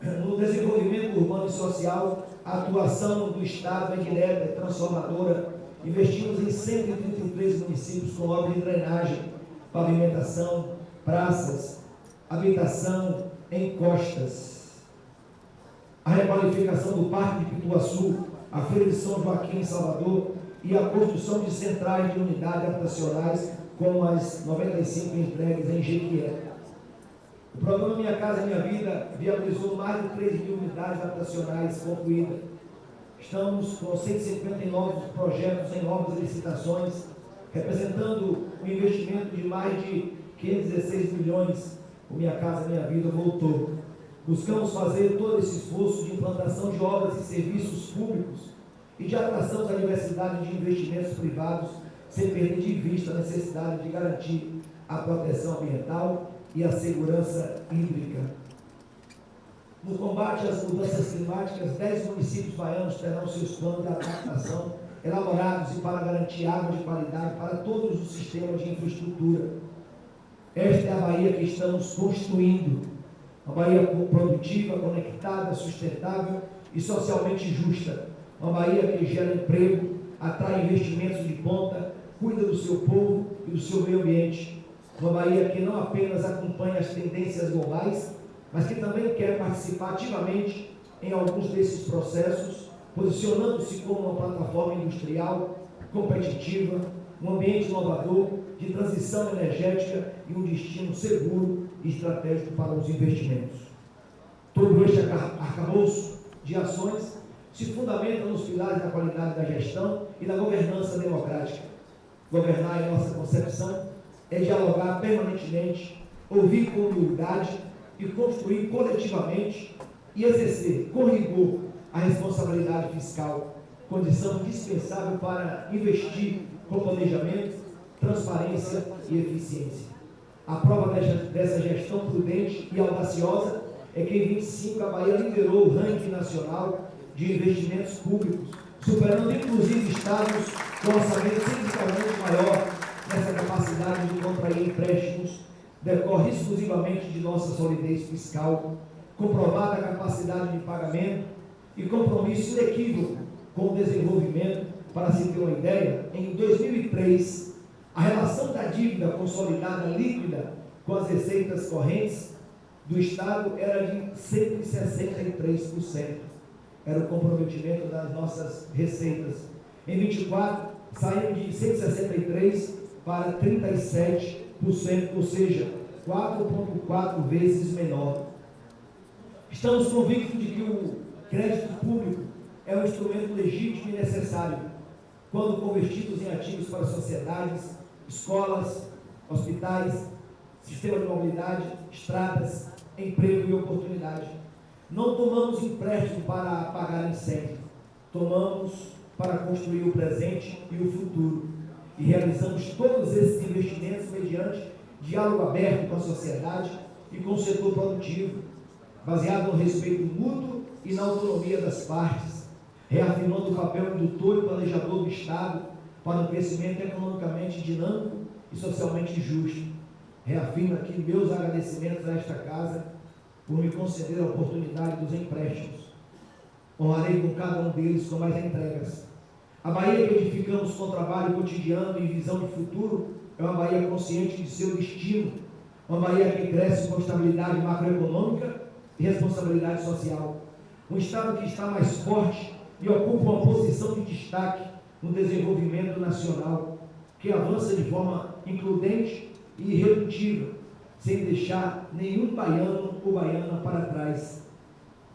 No desenvolvimento urbano e social, a atuação do Estado é direta e transformadora. Investimos em 133 municípios com obras de drenagem, pavimentação, praças, habitação, encostas. A requalificação do Parque de Pituaçu, a Feira de São Joaquim em Salvador e a construção de centrais de unidades habitacionais, como as 95 entregues em Jequié. O programa Minha Casa Minha Vida viabilizou mais de 3 mil unidades habitacionais concluídas. Estamos com 159 projetos em novas licitações, representando um investimento de mais de 516 milhões. O Minha Casa Minha Vida voltou. Buscamos fazer todo esse esforço de implantação de obras e serviços públicos e de atração da diversidade de investimentos privados, sem perder de vista a necessidade de garantir a proteção ambiental e a segurança hídrica. No combate às mudanças climáticas, 10 municípios baianos terão seus planos de adaptação elaborados e para garantir água de qualidade para todos os sistemas de infraestrutura. Esta é a Bahia que estamos construindo, uma Bahia produtiva, conectada, sustentável e socialmente justa, uma Bahia que gera emprego, atrai investimentos de ponta, cuida do seu povo e do seu meio ambiente. Uma Bahia que não apenas acompanha as tendências globais, mas que também quer participar ativamente em alguns desses processos, posicionando-se como uma plataforma industrial competitiva, um ambiente inovador, de transição energética e um destino seguro e estratégico para os investimentos. Todo este arcabouço de ações se fundamenta nos pilares da qualidade da gestão e da governança democrática. Governar, em nossa concepção, é dialogar permanentemente, ouvir com humildade e construir coletivamente e exercer com rigor a responsabilidade fiscal, condição indispensável para investir com planejamento, transparência e eficiência. A prova dessa gestão prudente e audaciosa é que em 25 a Bahia liderou o ranking nacional de investimentos públicos, superando inclusive estados com orçamento significativamente maior. Nessa capacidade de contrair empréstimos decorre exclusivamente de nossa solidez fiscal, comprovada a capacidade de pagamento e compromisso inequívoco com o desenvolvimento. Para se ter uma ideia, em 2003, a relação da dívida consolidada líquida com as receitas correntes do Estado era de 163%. Era o comprometimento das nossas receitas. Em 24, saiu de 163% para 37%, ou seja, 4,4 vezes menor. Estamos convictos de que o crédito público é um instrumento legítimo e necessário, quando convertidos em ativos para sociedades, escolas, hospitais, sistema de mobilidade, estradas, emprego e oportunidade. Não tomamos empréstimo para apagar incêndio, tomamos para construir o presente e o futuro. E realizamos todos esses investimentos mediante diálogo aberto com a sociedade e com o setor produtivo, baseado no respeito mútuo e na autonomia das partes, reafirmando o papel indutor e planejador do Estado para um crescimento economicamente dinâmico e socialmente justo. Reafirmo aqui meus agradecimentos a esta casa por me conceder a oportunidade dos empréstimos. Honrarei com cada um deles com mais entregas. A Bahia que edificamos com trabalho cotidiano e visão de futuro é uma Bahia consciente de seu destino, uma Bahia que cresce com estabilidade macroeconômica e responsabilidade social. Um Estado que está mais forte e ocupa uma posição de destaque no desenvolvimento nacional, que avança de forma includente e irredutível, sem deixar nenhum baiano ou baiana para trás.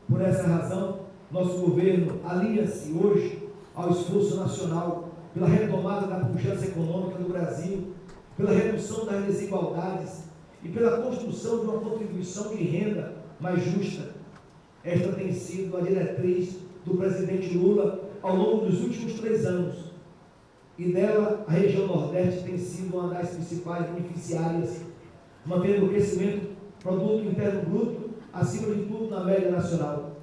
Por essa razão, nosso governo alia-se hoje ao esforço nacional pela retomada da pujança econômica do Brasil, pela redução das desigualdades e pela construção de uma contribuição de renda mais justa. Esta tem sido a diretriz do presidente Lula ao longo dos últimos 3 anos, e dela a região Nordeste tem sido uma das principais beneficiárias, mantendo o crescimento do produto interno bruto acima de tudo na média nacional.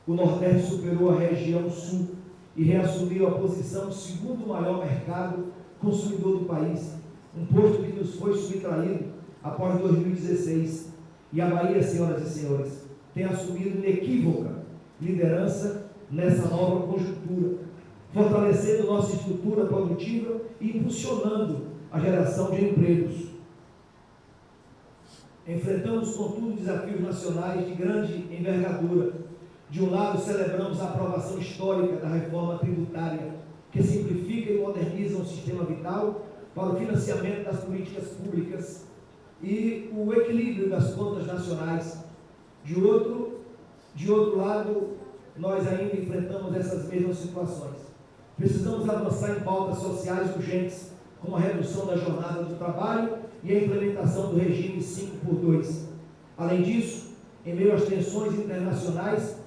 O Nordeste superou a região Sul e reassumiu a posição de segundo maior mercado consumidor do país, um posto que nos foi subtraído após 2016. E a Bahia, senhoras e senhores, tem assumido inequívoca liderança nessa nova conjuntura, fortalecendo nossa estrutura produtiva e impulsionando a geração de empregos. Enfrentamos, contudo, desafios nacionais de grande envergadura. De um lado, celebramos a aprovação histórica da reforma tributária, que simplifica e moderniza o sistema vital para o financiamento das políticas públicas e o equilíbrio das contas nacionais. De outro lado, nós ainda enfrentamos essas mesmas situações. Precisamos avançar em pautas sociais urgentes, como a redução da jornada do trabalho e a implementação do regime 5x2. Além disso, em meio às tensões internacionais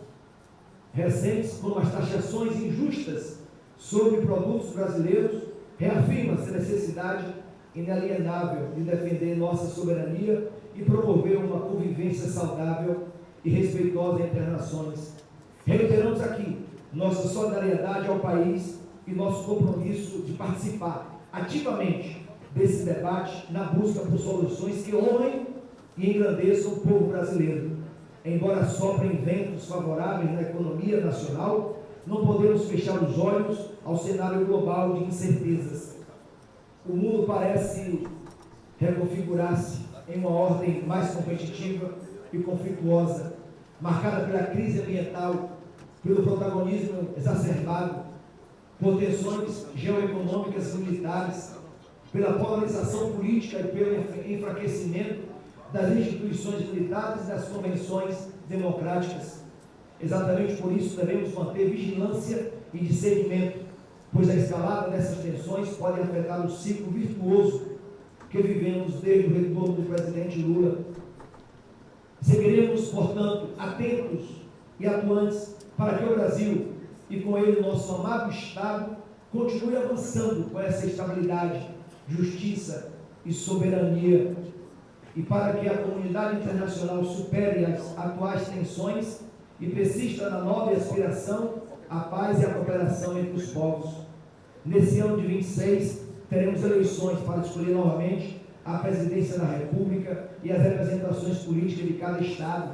recentes, como as taxações injustas sobre produtos brasileiros, reafirma-se a necessidade inalienável de defender nossa soberania e promover uma convivência saudável e respeitosa entre as nações. Reiteramos aqui nossa solidariedade ao país e nosso compromisso de participar ativamente desse debate na busca por soluções que honrem e engrandeçam o povo brasileiro. Embora soprem ventos favoráveis na economia nacional, não podemos fechar os olhos ao cenário global de incertezas. O mundo parece reconfigurar-se em uma ordem mais competitiva e conflituosa, marcada pela crise ambiental, pelo protagonismo exacerbado, por tensões geoeconômicas e militares, pela polarização política e pelo enfraquecimento das instituições militares e das convenções democráticas. Exatamente por isso devemos manter vigilância e discernimento, pois a escalada dessas tensões pode afetar o ciclo virtuoso que vivemos desde o retorno do presidente Lula. Seguiremos, portanto, atentos e atuantes para que o Brasil, e com ele o nosso amado Estado, continue avançando com essa estabilidade, justiça e soberania, e para que a comunidade internacional supere as atuais tensões e persista na nobre aspiração à paz e à cooperação entre os povos. Nesse ano de 26, teremos eleições para escolher novamente a presidência da República e as representações políticas de cada Estado,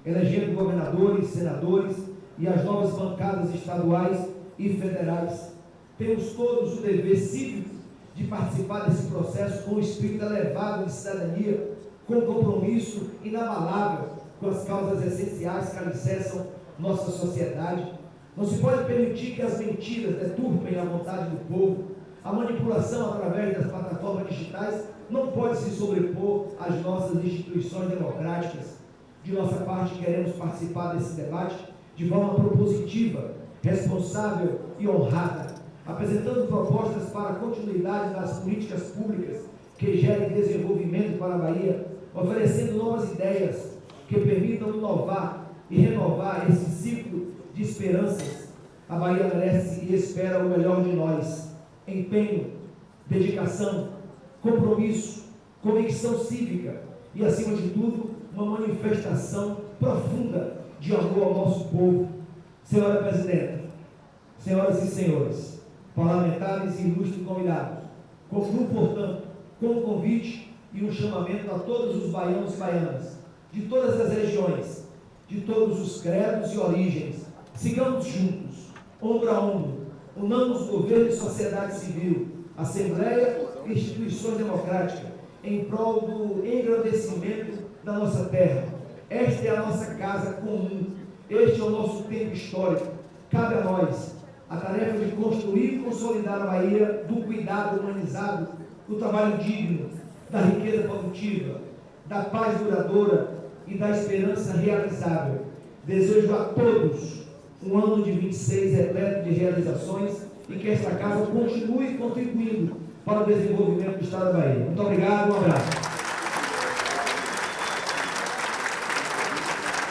elegendo governadores, senadores e as novas bancadas estaduais e federais. Temos todos o dever cívico de participar desse processo com o espírito elevado de cidadania, com compromisso inabalável com as causas essenciais que alicerçam nossa sociedade. Não se pode permitir que as mentiras deturpem a vontade do povo. A manipulação através das plataformas digitais não pode se sobrepor às nossas instituições democráticas. De nossa parte, queremos participar desse debate de forma propositiva, responsável e honrada, apresentando propostas para a continuidade das políticas públicas que gerem desenvolvimento para a Bahia, oferecendo novas ideias que permitam inovar e renovar esse ciclo de esperanças. A Bahia merece e espera o melhor de nós: empenho, dedicação, compromisso, convicção cívica e, acima de tudo, uma manifestação profunda de amor ao nosso povo. Senhora Presidenta, senhoras e senhores, parlamentares e ilustres convidados, concluo, portanto, com um convite e um chamamento a todos os baianos e baianas, de todas as regiões, de todos os credos e origens. Sigamos juntos, ombro a ombro, unamos governo e sociedade civil, Assembleia e instituições democráticas, em prol do engrandecimento da nossa terra. Esta é a nossa casa comum, este é o nosso tempo histórico. cabe a nós a tarefa de construir e consolidar a Bahia do cuidado humanizado, do trabalho digno, da riqueza produtiva, da paz duradoura e da esperança realizável. Desejo a todos um ano de 26 repleto de realizações e que esta casa continue contribuindo para o desenvolvimento do Estado da Bahia. Muito obrigado, um abraço.